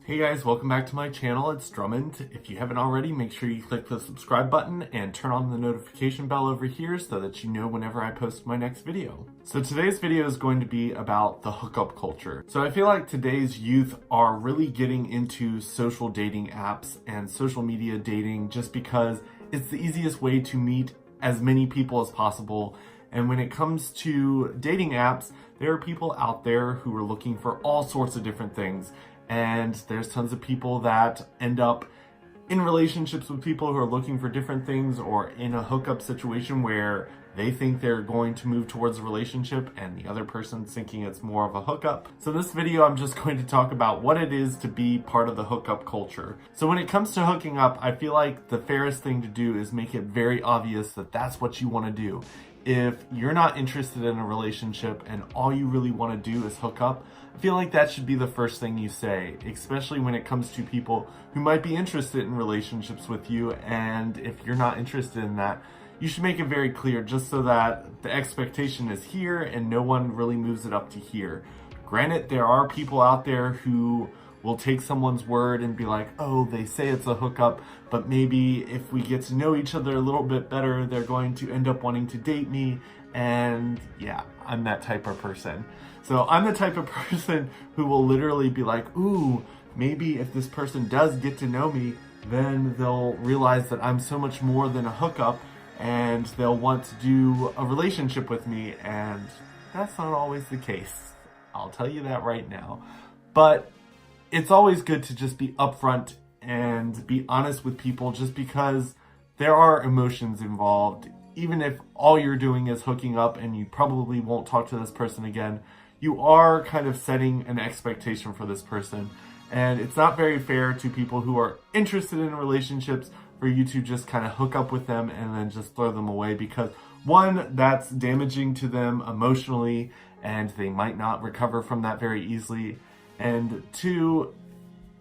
Hey guys, welcome back to my channel. It's Drummond. If you haven't already, make sure you click the subscribe button and turn on the notification bell over here so that you know whenever I post my next video. So today's video is going to be about the hookup culture. So I feel like today's youth are really getting into social dating apps and social media dating just because it's the easiest way to meet as many people as possible. And when it comes to dating apps, there are people out there who are looking for all sorts of different things. And there's tons of people that end up in relationships with people who are looking for different things, or in a hookup situation where they think they're going to move towards a relationship and the other person's thinking it's more of a hookup. So in this video, I'm just going to talk about what it is to be part of the hookup culture. So when it comes to hooking up, I feel like the fairest thing to do is make it very obvious that that's what you want to do. If you're not interested in a relationship and all you really want to do is hook up, I feel like that should be the first thing you say, especially when it comes to people who might be interested in relationships with you. And if you're not interested in that, you should make it very clear just so that the expectation is here and no one really moves it up to here. Granted, there are people out there who will take someone's word and be like, oh, they say it's a hookup, but maybe if we get to know each other a little bit better, they're going to end up wanting to date me. And yeah, I'm that type of person. So I'm the type of person who will literally be like, ooh, maybe if this person does get to know me, then they'll realize that I'm so much more than a hookup and they'll want to do a relationship with me. And that's not always the case. I'll tell you that right now. But it's always good to just be upfront and be honest with people, just because there are emotions involved. Even if all you're doing is hooking up and you probably won't talk to this person again, you are kind of setting an expectation for this person. And it's not very fair to people who are interested in relationships for you to just kind of hook up with them and then just throw them away, because one, that's damaging to them emotionally and they might not recover from that very easily. And two,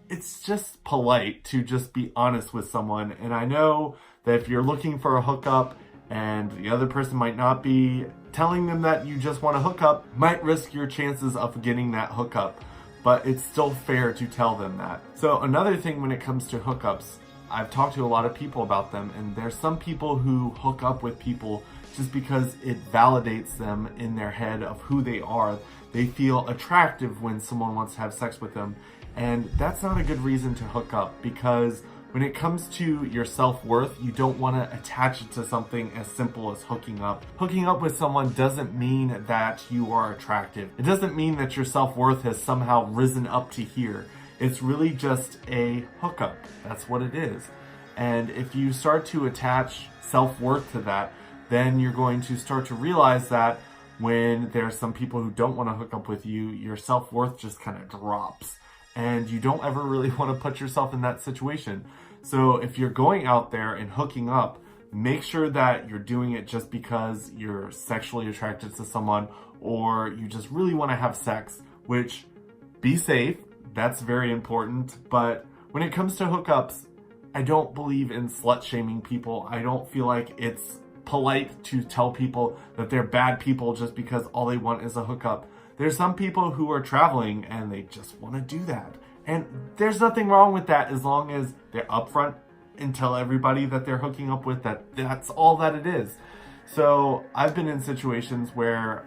it's just polite to just be honest with someone. And I know that if you're looking for a hookup and the other person might not be, telling them that you just want to hook up might risk your chances of getting that hookup, but it's still fair to tell them that. So another thing when it comes to hookups, I've talked to a lot of people about them, and there's some people who hook up with people just because it validates them in their head of who they are. They feel attractive when someone wants to have sex with them, and that's not a good reason to hook up, because when it comes to your self-worth, you don't want to attach it to something as simple as hooking up. Hooking up with someone doesn't mean that you are attractive. It doesn't mean that your self-worth has somehow risen up to here. It's really just a hookup. That's what it is. And if you start to attach self-worth to that, then you're going to start to realize that when there's some people who don't want to hook up with you, your self-worth just kind of drops. And you don't ever really want to put yourself in that situation. So if you're going out there and hooking up, make sure that you're doing it just because you're sexually attracted to someone, or you just really want to have sex, which, be safe, that's very important. But when it comes to hookups, I don't believe in slut-shaming people. I don't feel like it's polite to tell people that they're bad people just because all they want is a hookup. There's some people who are traveling and they just want to do that. And there's nothing wrong with that as long as they're upfront and tell everybody that they're hooking up with that that's all that it is. So I've been in situations where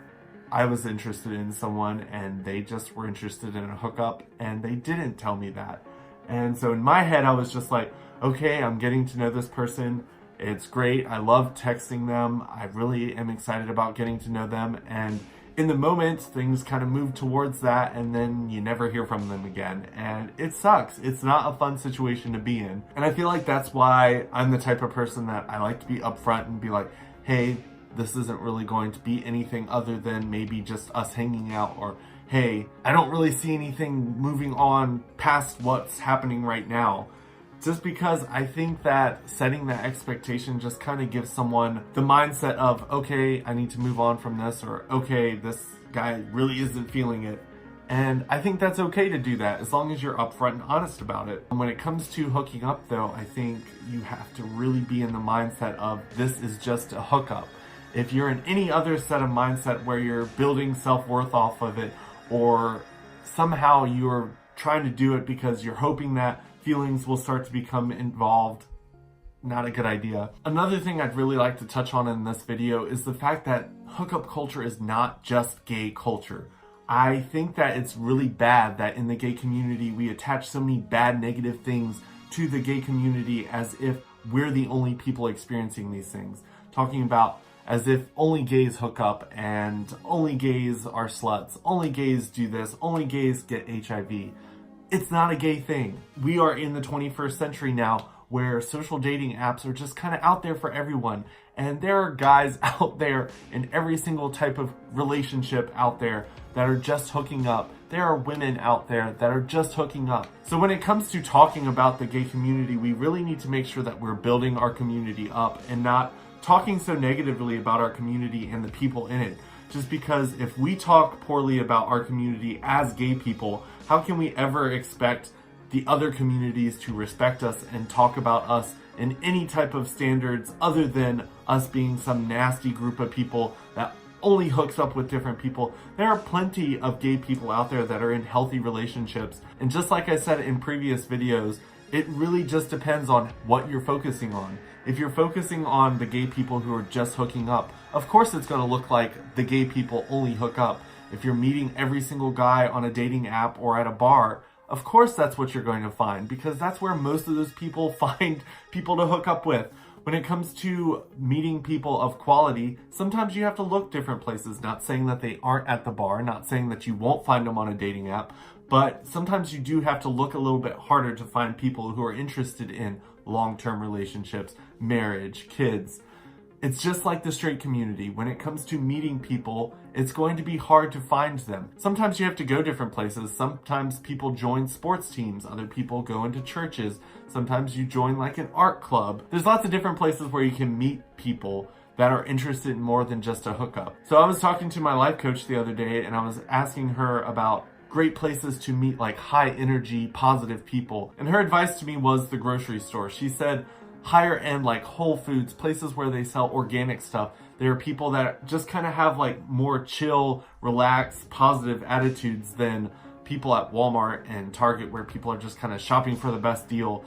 I was interested in someone and they just were interested in a hookup and they didn't tell me that. And so in my head, I was just like, okay, I'm getting to know this person. It's great. I love texting them. I really am excited about getting to know them. And in the moment, things kind of move towards that, and then you never hear from them again. And it sucks. It's not a fun situation to be in. And I feel like that's why I'm the type of person that I like to be upfront and be like, hey, this isn't really going to be anything other than maybe just us hanging out, or hey, I don't really see anything moving on past what's happening right now. Just because I think that setting that expectation just kind of gives someone the mindset of, okay, I need to move on from this, or okay, this guy really isn't feeling it. And I think that's okay to do that as long as you're upfront and honest about it. And when it comes to hooking up though, I think you have to really be in the mindset of this is just a hookup. If you're in any other set of mindset where you're building self-worth off of it, or somehow you're trying to do it because you're hoping that feelings will start to become involved. Not a good idea. Another thing I'd really like to touch on in this video is the fact that hookup culture is not just gay culture. I think that it's really bad that in the gay community we attach so many bad negative things to the gay community as if we're the only people experiencing these things. Talking about as if only gays hook up and only gays are sluts, only gays do this, only gays get HIV. It's not a gay thing. We are in the 21st century now where social dating apps are just kind of out there for everyone. And there are guys out there in every single type of relationship out there that are just hooking up. There are women out there that are just hooking up. So when it comes to talking about the gay community, we really need to make sure that we're building our community up and not talking so negatively about our community and the people in it. Just because if we talk poorly about our community as gay people, how can we ever expect the other communities to respect us and talk about us in any type of standards other than us being some nasty group of people that only hooks up with different people? There are plenty of gay people out there that are in healthy relationships. And just like I said in previous videos, it really just depends on what you're focusing on. If you're focusing on the gay people who are just hooking up, of course it's going to look like the gay people only hook up. If you're meeting every single guy on a dating app or at a bar, of course that's what you're going to find, because that's where most of those people find people to hook up with. When it comes to meeting people of quality, sometimes you have to look different places. Not saying that they aren't at the bar, not saying that you won't find them on a dating app, but sometimes you do have to look a little bit harder to find people who are interested in long-term relationships, marriage, kids. It's just like the straight community. When it comes to meeting people, it's going to be hard to find them. Sometimes you have to go different places. Sometimes people join sports teams. Other people go into churches. Sometimes you join like an art club. There's lots of different places where you can meet people that are interested in more than just a hookup. So I was talking to my life coach the other day and I was asking her about great places to meet like high energy, positive people. And her advice to me was the grocery store. She said, higher end like Whole Foods, places where they sell organic stuff. There are people that just kind of have like more chill, relaxed, positive attitudes than people at Walmart and Target where people are just kind of shopping for the best deal.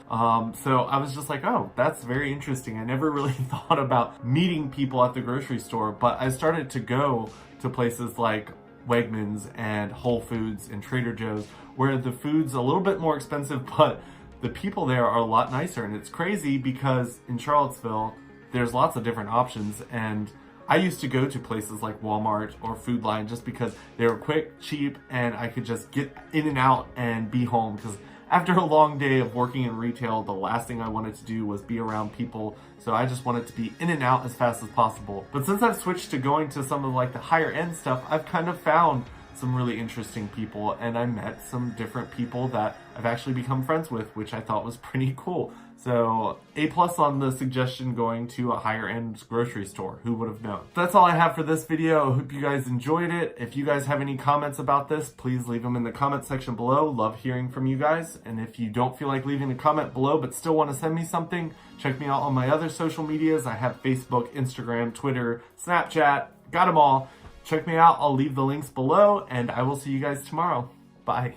So I was just like, oh, that's very interesting. I never really thought about meeting people at the grocery store, but I started to go to places like Wegmans and Whole Foods and Trader Joe's where the food's a little bit more expensive, but the people there are a lot nicer. And it's crazy because in Charlottesville, there's lots of different options. And I used to go to places like Walmart or Food Lion just because they were quick, cheap, and I could just get in and out and be home. Because after a long day of working in retail, the last thing I wanted to do was be around people. So I just wanted to be in and out as fast as possible. But since I've switched to going to some of like the higher end stuff, I've kind of found some really interesting people, and I met some different people that I've actually become friends with, which I thought was pretty cool. So A+ on the suggestion going to a higher end grocery store. Who would have known? That's all I have for this video. I hope you guys enjoyed it. If you guys have any comments about this, please leave them in the comment section below. Love hearing from you guys. And if you don't feel like leaving a comment below but still want to send me something, check me out on my other social medias. I have Facebook, Instagram, Twitter, Snapchat, got them all. Check me out. I'll leave the links below, and I will see you guys tomorrow. Bye.